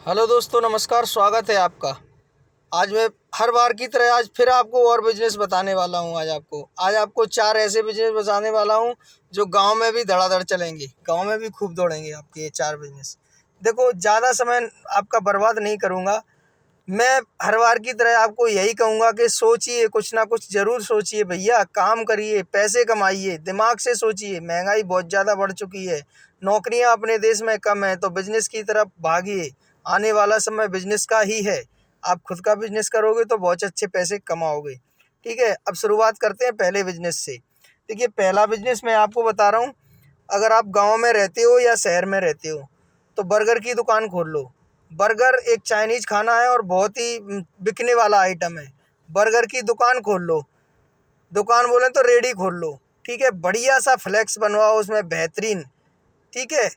Hello दोस्तों, नमस्कार। स्वागत है आपका। आज मैं हर बार की तरह आज फिर आपको और बिजनेस बताने वाला हूँ। आज आपको चार ऐसे बिजनेस बताने वाला हूँ जो गांव में भी धड़ाधड़ चलेंगे, गांव में भी खूब दौड़ेंगे आपके ये चार बिजनेस। देखो, ज़्यादा समय आपका बर्बाद नहीं करूँगा। मैं हर बार की तरह आपको यही कहूँगा कि सोचिए, कुछ ना कुछ ज़रूर सोचिए भैया। काम करिए, पैसे कमाइए, दिमाग से सोचिए। महंगाई बहुत ज़्यादा बढ़ चुकी है, नौकरियां अपने देश में कम है, तो बिजनेस की तरफ भागिए। आने वाला समय बिजनेस का ही है। आप खुद का बिजनेस करोगे तो बहुत अच्छे पैसे कमाओगे। ठीक है, अब शुरुआत करते हैं पहले बिजनेस से। देखिए, पहला बिजनेस मैं आपको बता रहा हूँ। अगर आप गांव में रहते हो या शहर में रहते हो तो बर्गर की दुकान खोल लो। बर्गर एक चाइनीज खाना है और बहुत ही बिकने वाला आइटम है। बर्गर की दुकान खोल लो। दुकान बोले तो रेडी खोल लो। ठीक है, बढ़िया सा फ्लेक्स बनवाओ उसमें, बेहतरीन। ठीक है,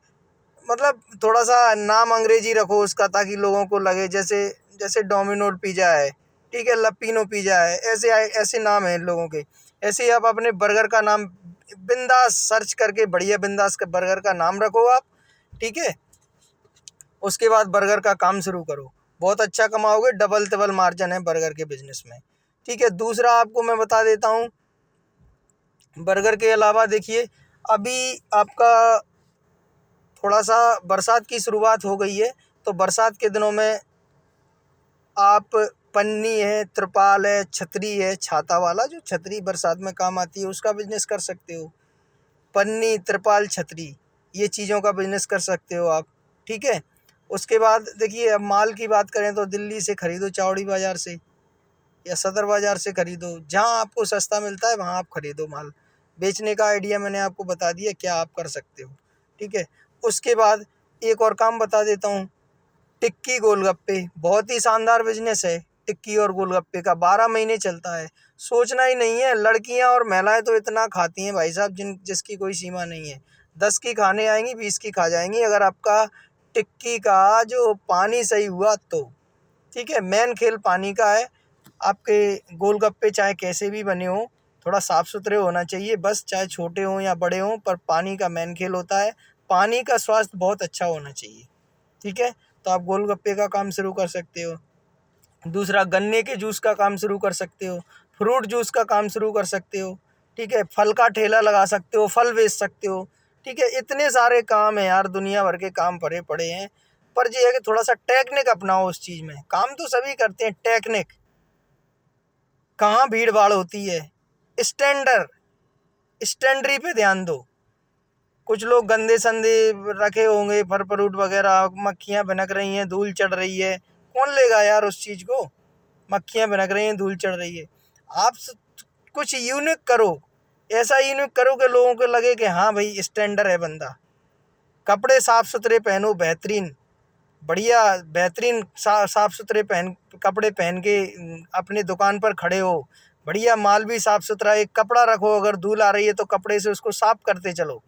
मतलब थोड़ा सा नाम अंग्रेजी रखो उसका, ताकि लोगों को लगे जैसे जैसे डोमिनोज पिज़्ज़ा है। ठीक है, लपीनो पिज़्ज़ा है, ऐसे ऐसे नाम हैं इन लोगों के। ऐसे ही आप अपने बर्गर का नाम बिंदास सर्च करके बढ़िया बिंदास का बर्गर का नाम रखो आप। ठीक है, उसके बाद बर्गर का काम शुरू करो। बहुत अच्छा कमाओगे, डबल डबल मार्जिन है बर्गर के बिजनेस में। ठीक है, दूसरा आपको मैं बता देता हूँ। बर्गर के अलावा देखिए, अभी आपका थोड़ा सा बरसात की शुरुआत हो गई है, तो बरसात के दिनों में आप पन्नी है, तिरपाल है, छतरी है, छाता वाला जो छतरी बरसात में काम आती है, उसका बिजनेस कर सकते हो। पन्नी, तिरपाल, छतरी, ये चीज़ों का बिजनेस कर सकते हो आप। ठीक है, उसके बाद देखिए, अब माल की बात करें तो दिल्ली से खरीदो, चावड़ी बाज़ार से या सदर बाज़ार से खरीदो। जहाँ आपको सस्ता मिलता है वहाँ आप खरीदो माल। बेचने का आइडिया मैंने आपको बता दिया क्या आप कर सकते हो। ठीक है, उसके बाद एक और काम बता देता हूँ। टिक्की गोलगप्पे बहुत ही शानदार बिजनेस है। टिक्की और गोलगप्पे का 12 महीने चलता है। सोचना ही नहीं है, लड़कियां और महिलाएं तो इतना खाती हैं भाई साहब, जिसकी कोई सीमा नहीं है। 10 की खाने आएंगी, 20 की खा जाएंगी, अगर आपका टिक्की का जो पानी सही हुआ तो। ठीक है, मेन खेल पानी का है। आपके गोलगप्पे चाहे कैसे भी बने हों, थोड़ा साफ़ सुथरे होना चाहिए बस, चाहे छोटे हों या बड़े हों, पर पानी का मेन खेल होता है। पानी का स्वास्थ्य बहुत अच्छा होना चाहिए। ठीक है, तो आप गोलगप्पे का काम शुरू कर सकते हो। दूसरा, गन्ने के जूस का काम शुरू कर सकते हो। फ्रूट जूस का काम शुरू कर सकते हो। ठीक है, फल का ठेला लगा सकते हो, फल बेच सकते हो। ठीक है, इतने सारे काम हैं यार, दुनिया भर के काम भरे पड़े हैं। पर ये है कि थोड़ा सा टेक्निक अपनाओ उस चीज़ में। काम तो सभी करते हैं, टेक्निक कहाँ भीड़ भाड़ होती है। स्टैंडरी पे ध्यान दो। कुछ लोग गंदे संदे रखे होंगे, फल फ्रूट वगैरह, मक्खियाँ भनक रही हैं, धूल चढ़ रही है, कौन लेगा यार उस चीज़ को। मक्खियाँ भनक रही हैं, धूल चढ़ रही है। आप कुछ यूनिक करो, ऐसा यूनिक करो कि लोगों को लगे कि हाँ भाई स्टैंडर्ड है बंदा। कपड़े साफ़ सुथरे पहनो, बेहतरीन, बढ़िया बेहतरीन साफ़ सुथरे कपड़े पहन के अपनी दुकान पर खड़े हो। बढ़िया माल भी साफ़ सुथरा, एक कपड़ा रखो, अगर धूल आ रही है तो कपड़े से उसको साफ़ करते चलो।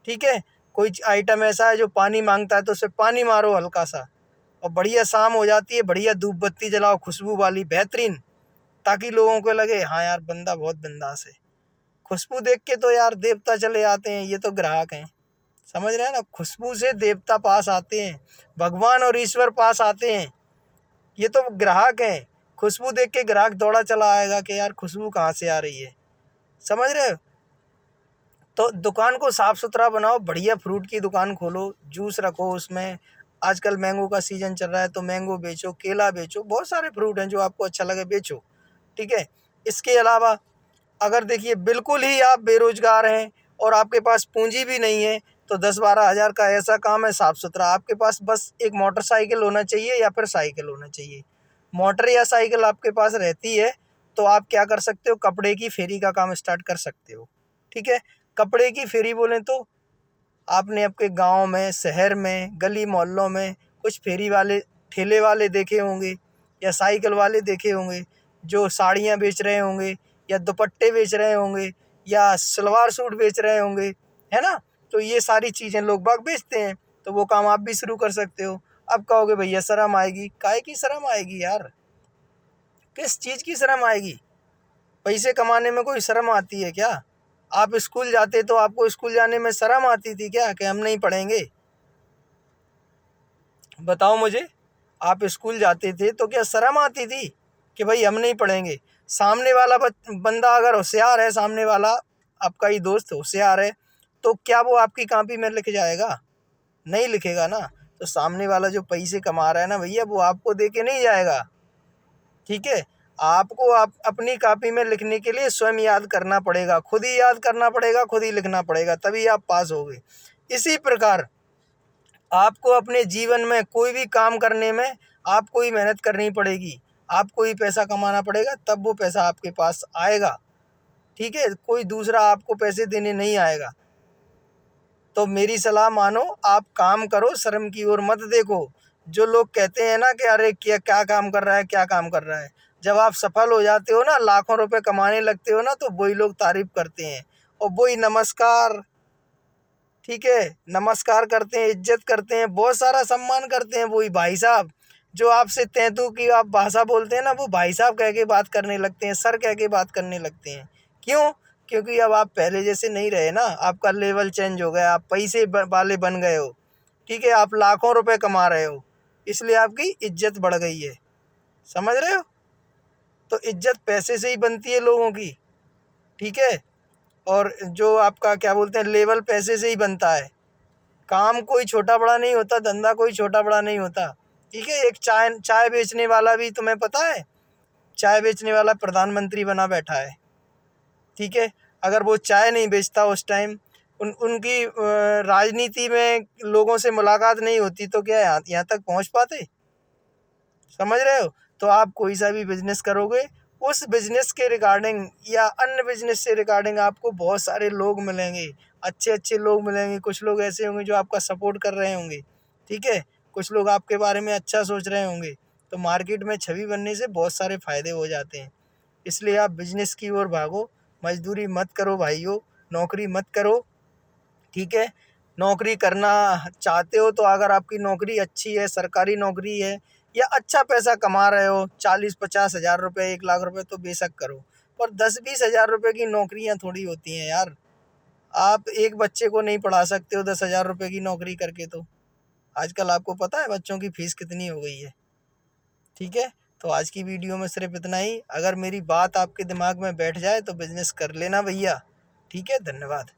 ठीक है, कोई आइटम ऐसा है जो पानी मांगता है तो उसे पानी मारो हल्का सा, और बढ़िया शाम हो जाती है, बढ़िया धूप बत्ती जलाओ खुशबू वाली, बेहतरीन, ताकि लोगों को लगे हाँ यार बंदा बहुत बिंदास है। खुशबू देख के तो यार देवता चले आते हैं, ये तो ग्राहक हैं। समझ रहे हैं ना, खुशबू से देवता पास आते हैं, भगवान और ईश्वर पास आते हैं। ये तो ग्राहक हैं। खुशबू देख के ग्राहक दौड़ा चला आएगा कि यार खुशबू कहाँ से आ रही है। समझ रहे हो। तो दुकान को साफ़ सुथरा बनाओ, बढ़िया फ्रूट की दुकान खोलो, जूस रखो उसमें। आजकल मैंगो का सीज़न चल रहा है तो मैंगो बेचो, केला बेचो, बहुत सारे फ्रूट हैं जो आपको अच्छा लगे बेचो। ठीक है, इसके अलावा अगर देखिए बिल्कुल ही आप बेरोजगार हैं और आपके पास पूंजी भी नहीं है, तो 10-12 हज़ार का ऐसा काम है साफ़ सुथरा। आपके पास बस एक मोटरसाइकिल होना चाहिए या फिर साइकिल होना चाहिए। मोटर या साइकिल आपके पास रहती है तो आप क्या कर सकते हो, कपड़े की फेरी का काम स्टार्ट कर सकते हो। ठीक है, कपड़े की फेरी बोलें तो आपने आपके गांव में, शहर में, गली मोहल्लों में कुछ फेरी वाले, ठेले वाले देखे होंगे या साइकिल वाले देखे होंगे, जो साड़ियाँ बेच रहे होंगे या दुपट्टे बेच रहे होंगे या सलवार सूट बेच रहे होंगे, है ना। तो ये सारी चीज़ें लोग बाग बेचते हैं, तो वो काम आप भी शुरू कर सकते हो। अब कहोगे भैया शर्म आएगी, काहे की शर्म आएगी यार, किस चीज़ की शर्म आएगी। पैसे कमाने में कोई शर्म आती है क्या। आप स्कूल जाते तो आपको स्कूल जाने में शर्म आती थी क्या कि हम नहीं पढ़ेंगे, बताओ मुझे। आप स्कूल जाते थे तो क्या शर्म आती थी कि भाई हम नहीं पढ़ेंगे? सामने वाला बंदा अगर होशियार है, सामने वाला आपका ही दोस्त होशियार है, तो क्या वो आपकी कॉपी में लिख जाएगा? नहीं लिखेगा ना। तो सामने वाला जो पैसे कमा रहा है ना भैया, वो आपको दे के नहीं जाएगा। ठीक है, आपको आप अपनी कॉपी में लिखने के लिए स्वयं याद करना पड़ेगा, खुद ही याद करना पड़ेगा, खुद ही लिखना पड़ेगा, तभी आप पास होगे। इसी प्रकार आपको अपने जीवन में कोई भी काम करने में आपको ही मेहनत करनी पड़ेगी, आपको ही पैसा कमाना पड़ेगा, तब वो पैसा आपके पास आएगा। ठीक है, कोई दूसरा आपको पैसे देने नहीं आएगा। तो मेरी सलाह मानो, आप काम करो, शर्म की ओर मत देखो। जो लोग कहते हैं ना कि अरे क्या क्या काम कर रहा है, क्या काम कर रहा है, जब आप सफल हो जाते हो ना, लाखों रुपए कमाने लगते हो ना, तो वही लोग तारीफ करते हैं और वही नमस्कार, ठीक है, नमस्कार करते हैं, इज्जत करते हैं, बहुत सारा सम्मान करते हैं। वही भाई साहब जो आपसे तैंतू की आप भाषा बोलते हैं ना, वो भाई साहब कह के बात करने लगते हैं, सर कह के बात करने लगते हैं। क्यों? क्योंकि अब आप पहले जैसे नहीं रहे ना, आपका लेवल चेंज हो गया, आप पैसे वाले बन गए हो। ठीक है, आप लाखों रुपए कमा रहे हो, इसलिए आपकी इज्जत बढ़ गई है। समझ रहे हो? तो इज्जत पैसे से ही बनती है लोगों की। ठीक है, और जो आपका क्या बोलते हैं, लेवल पैसे से ही बनता है। काम कोई छोटा बड़ा नहीं होता, धंधा कोई छोटा बड़ा नहीं होता। ठीक है, एक चाय चाय बेचने वाला भी, तुम्हें पता है, चाय बेचने वाला प्रधानमंत्री बना बैठा है। ठीक है, अगर वो चाय नहीं बेचता उस टाइम, उनकी राजनीति में लोगों से मुलाकात नहीं होती, तो क्या यहाँ तक पहुँच पाते? समझ रहे हो? तो आप कोई सा भी बिजनेस करोगे, उस बिजनेस के रिगार्डिंग या अन्य बिजनेस से रिगार्डिंग आपको बहुत सारे लोग मिलेंगे, अच्छे अच्छे लोग मिलेंगे। कुछ लोग ऐसे होंगे जो आपका सपोर्ट कर रहे होंगे। ठीक है, कुछ लोग आपके बारे में अच्छा सोच रहे होंगे। तो मार्केट में छवि बनने से बहुत सारे फ़ायदे हो जाते हैं। इसलिए आप बिजनेस की ओर भागो, मजदूरी मत करो भाइयों, नौकरी मत करो। ठीक है, नौकरी करना चाहते हो तो अगर आपकी नौकरी अच्छी है, सरकारी नौकरी है, या अच्छा पैसा कमा रहे हो, 40-50 हज़ार रुपये, 1 लाख रुपए, तो बेशक करो। पर 10-20 हज़ार रुपये की नौकरियां थोड़ी होती हैं यार। आप एक बच्चे को नहीं पढ़ा सकते हो 10 हज़ार रुपये की नौकरी करके। तो आजकल आपको पता है बच्चों की फ़ीस कितनी हो गई है। ठीक है, तो आज की वीडियो में सिर्फ इतना ही। अगर मेरी बात आपके दिमाग में बैठ जाए तो बिज़नेस कर लेना भैया। ठीक है, धन्यवाद।